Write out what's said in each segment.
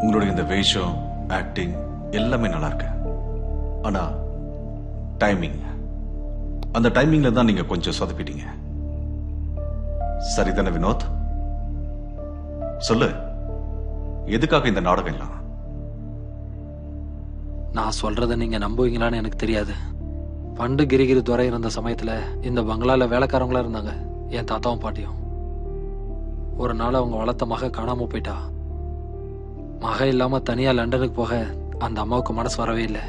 உங்களுடைய இந்த வேஷம், ஆக்டிங் எல்லாமே நல்லா இருக்கு. ஆனா டைமிங், அந்த டைமிங்ல தான் நீங்க கொஞ்சம் சொதப்பிட்டீங்க. சரிதானே வினோத்? சொல்லு, எதுக்காக இந்த நாடகம் எல்லாம்? நான் சொல்றத நீங்க நம்புவீங்களான்னு எனக்கு தெரியாது. பண்டு கிரிகிரி துறை இருந்த சமயத்துல இந்த பங்களால வேலைக்காரங்களா இருந்தாங்க, என் தாத்தாவும் பாட்டியும். ஒரு நாள் அவங்க வளர்த்த மக காணாம போயிட்டா. மக இல்லாம தனியா லண்டனுக்கு போக அந்த அம்மாவுக்கு மனசு வரவே இல்லை.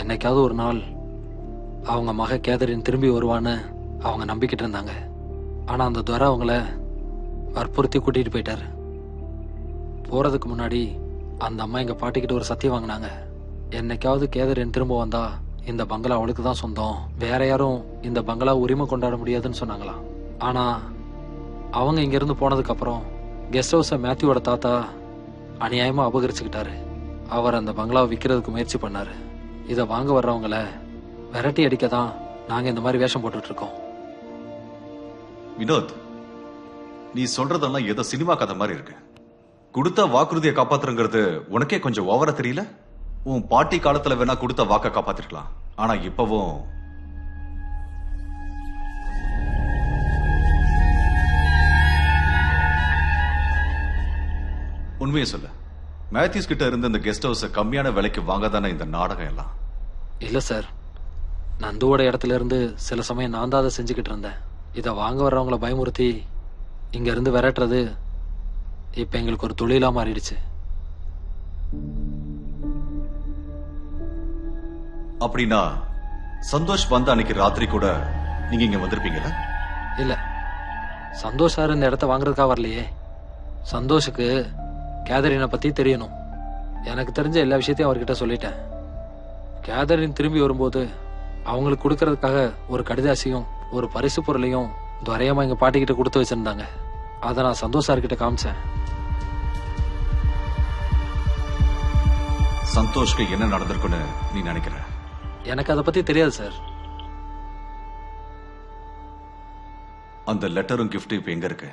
என்னைக்காவது ஒரு நாள் அவங்க மக கேதரின் திரும்பி வருவான்னு அவங்க நம்பிக்கிட்டு இருந்தாங்க. ஆனா அந்த துரை அவங்கள வற்புறுத்தி கூட்டிட்டு போயிட்டாரு. போறதுக்கு முன்னாடி அந்த அம்மா எங்க பாட்டிக்கிட்ட ஒரு சத்தியம் வாங்கினாங்க. என்னைக்காவது கேதரின் திரும்ப வந்தா இந்த பங்களா அவளுக்கு தான் சொந்தம், வேற யாரும் இந்த பங்களா உரிமை கொண்டாட முடியாதுன்னு சொன்னாங்களாம். ஆனா அவங்க இங்க இருந்து போனதுக்கு அப்புறம் கெஸ்ட் ஹவுஸ மேத்யூவோட தாத்தா அநியாயமா அபகரிச்சுக்கிட்டாரு. அவர் அந்த பங்களாவை விற்கிறதுக்கு முயற்சி பண்ணாரு. இதை வாங்க வர்றவங்கள விரட்டி அடிக்க தான் நாங்க இந்த மாதிரி வேஷம் போட்டுட்டு இருக்கோம். வினோத், நீ சொல்றதெல்லாம் ஏதோ சினிமா கதை மாதிரி இருக்கு. கொடுத்த வாக்குறுதியை காப்பாத்துறங்கிறது உனக்கே கொஞ்சம் ஓவரா தெரியல? உன் பாட்டி காலத்துல வேணா கொடுத்த வாக்க காப்பாத்திருக்கலாம், ஆனா இப்பவும் உண்மையை சொல்லு. மேத்யூஸ் கிட்ட இருந்து இந்த கெஸ்ட் ஹவுஸ் கம்மியான விலைக்கு வாங்கதானே இந்த நாடகம் எல்லாம்? இல்ல சார், நந்துவோட இடத்துல இருந்து சில சமயம் நான் தான் அதை செஞ்சுக்கிட்டு இருந்தேன். இதை வாங்க வர்றவங்கள பயமுறுத்தி இங்க இருந்து விரட்டுறது இப்ப எங்களுக்கு ஒரு தொழிலா மாறிடுச்சு. அப்படின்னா சந்தோஷ் வந்த அன்னைக்கு ராத்திரி கூட நீங்க இங்க வந்திருப்பீங்களா? இல்ல, சந்தோஷ் சார் இந்த இடத்த வாங்குறதுக்காக வரலையே. சந்தோஷுக்கு கேதரினை பத்தி தெரியணும். எனக்கு தெரிஞ்ச எல்லா விஷயத்தையும் அவர்கிட்ட சொல்லிட்டேன். கேதரின் திரும்பி வரும்போது அவங்களுக்கு கொடுக்கறதுக்காக ஒரு கடிதாசியும் ஒரு பரிசு பொருளையும் துரையமா எங்க பாட்டிக்கிட்ட கொடுத்து வச்சிருந்தாங்க. அதை நான் சந்தோஷ் சார்கிட்ட காமிச்சேன். சந்தோஷ்க்கு என்ன நடந்திருக்குன்னு நீ நினைக்கிற? எனக்கு அதை பத்தி தெரியாது சார். அந்த லெட்டரும் கிஃப்டும் இப்ப எங்க இருக்கு?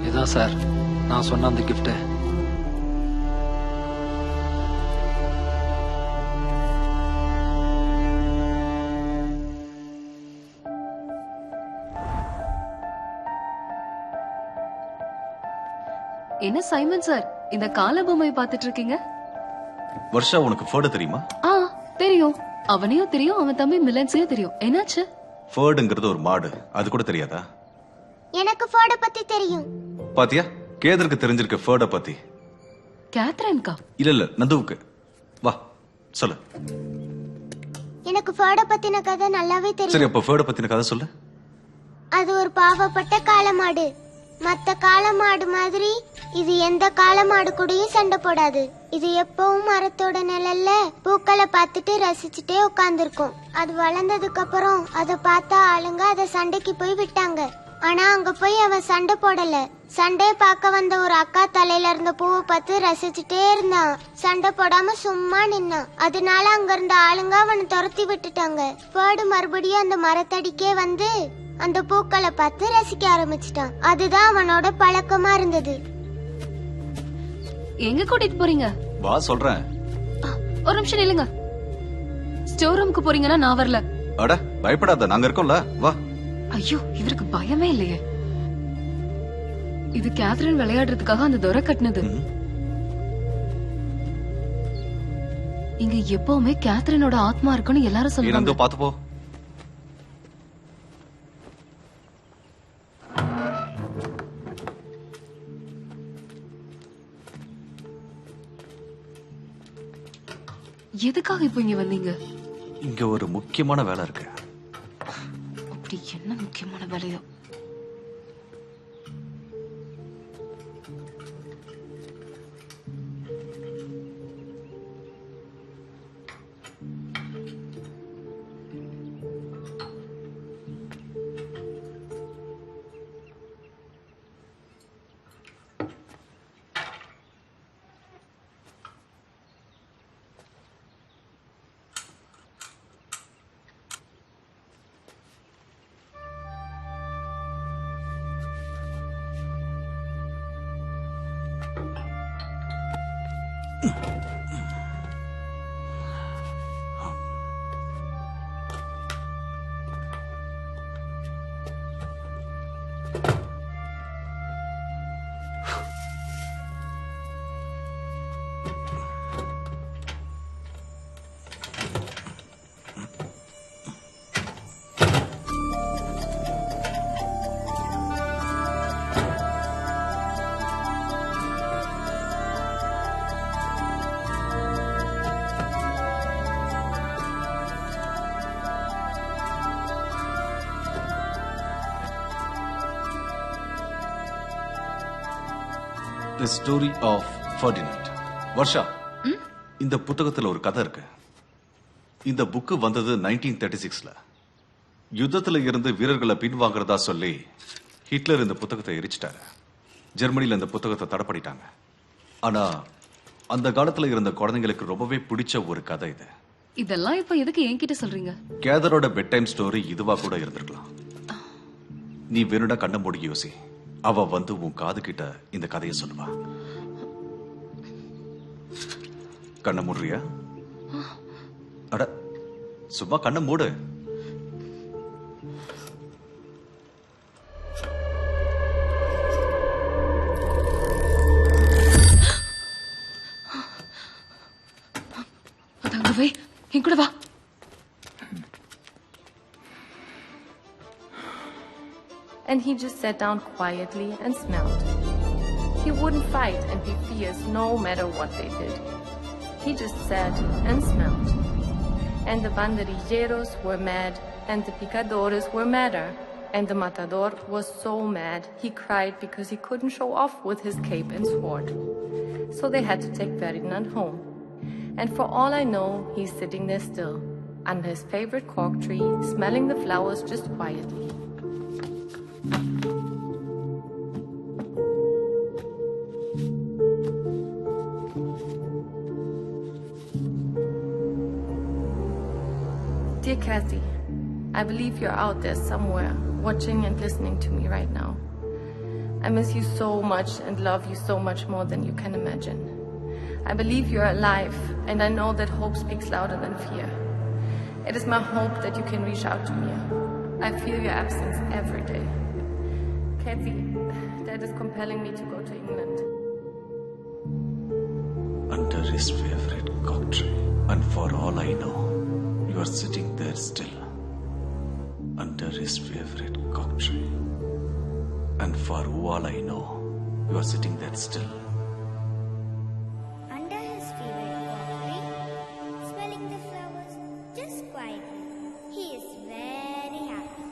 இதான் சார் நான் சொன்ன அந்த கிஃப்ட். என்ன சைமன் சார் இந்த கால பொம்மை பாத்துட்டு இருக்கீங்க? வர்ஷா, உனக்கு ஃபோர்டு தெரியுமா? தெரியும். அவனையும் தெரியும், அவன் தம்பி மிலன்ஸையும் தெரியும். என்னாச்சு? ஃபோர்டுங்கிறது ஒரு மாடு, அது கூட தெரியாதா? எனக்கு ஃபோர்ட பத்தி தெரியும். பாத்தியா, கேதருக்கு தெரிஞ்சிருக்க ஃபோர்ட பத்தி. கேத்ரின்கா? இல்ல நந்துவுக்கு. வா சொல்லு. எனக்கு ஃபோர்ட பத்தின கதை நல்லாவே தெரியும். சரி, அப்ப ஃபோர்ட பத்தின கதை சொல்லு. அது ஒரு பாவப்பட்ட காளமாடு. மத்த காளமாடு மாதிரி இது எந்த காளமாடு கூடயும் சண்டை போடாது. இது எப்பவும் மரத்தோட நிழல்ல பூக்களை பார்த்துட்டு ரசிச்சுட்டே உட்கார்ந்துருக்கும். அது வளர்ந்ததுக்கு அப்புறம் அதை பார்த்தா ஆளுங்க அதை சண்டைக்கு போய் விட்டாங்க. ஆனா அங்க போய் அவன் சண்டை போடல. சண்டே பார்க்க வந்த ஒரு அக்கா தலையில இருந்த பூவை பார்த்து ரசிச்சுட்டே இருந்தான். சண்டை போடாம சும்மா நின்னான். அதனால அங்க இருந்த ஆளுங்க அவனை துரத்தி விட்டுட்டாங்க. பேர்டு மறுபடியும் அந்த மரத்தடிக்கே வந்து அந்த பூக்களை பார்த்து ரசிக்க ஆரம்பிச்சிட்டான். அதுதான் அவனோட பழக்கமா இருந்தது. எங்க கூட்டிட்டு போறீங்க? வா சொல்றேன். ஒரு நிமிஷம் நில்லுங்க. ஸ்டோர் ரூமுக்கு போறீங்கன்னா நான் வரல. அட பயப்படாத, நாங்க இருக்கோம்ல, வா. ஐயோ, இவருக்கு பயமே இல்லையே. இது கேத்ரின் விளையாடுறதுக்காக அந்த துரை கட்டினது. இங்க எப்பவுமே கேத்ரினோட ஆத்மா இருக்குன்னு எல்லாரும் சொல்லுவாங்க. பாத்து போ. எதுக்காக இப்ப இங்க வந்தீங்க? இங்க ஒரு முக்கியமான வேலை இருக்கு. அப்படி என்ன முக்கியமான வேலையோ? The story of Ferdinand. Varsha, இந்த புத்தகத்துல ஒரு கதை இருக்கு. இந்த புக்கு வந்தது 1936ல. யுத்தத்துல இருந்து வீரர்களை பின்வாங்குறதா சொல்லி ஹிட்லர் இந்த புத்தகத்தை எரிச்சிட்டாரு. ஜெர்மனில இந்த புத்தகத்தை தடை பண்ணிட்டாங்க. ஆனா அந்த காலத்துல இருந்த குழந்தைங்களுக்கு ரொம்பவே பிடிச்ச ஒரு கதை இது. இதெல்லாம் இப்ப எதுக்கு என்கிட்ட சொல்றீங்க? கேதரோட பெட் டைம் ஸ்டோரி இதுவா கூட இருந்திருக்கலாம். நீ வேணுடா கண்ண மூடி யோசி. அவ வந்து உன் காது கிட்ட இந்த கதையை சொல்லுவா. கண்ண மூடுறியா? அட சும்மா கண்ண மூடு. அதாங்கவே என் கூட வா. And he just sat down quietly and smelled. He wouldn't fight and be fierce no matter what they did. He just sat and smelled. And the banderilleros were mad, and the picadores were madder. And the matador was so mad, he cried because he couldn't show off with his cape and sword. So they had to take Ferdinand home. And for all I know, he's sitting there still, under his favorite cork tree, smelling the flowers just quietly. Dear Kathy, I believe you're out there somewhere, watching and listening to me right now. I miss you so much and love you so much more than you can imagine. I believe you're alive, and I know that hope speaks louder than fear. It is my hope that you can reach out to me. I feel your absence every day. Kathy, that is compelling me to go to England. Under his favorite cock tree, and for all I know, you are sitting there still. Under his favorite cock tree, and for all I know, you are sitting there still. Under his favorite cock tree, smelling the flowers just quietly. He is very happy.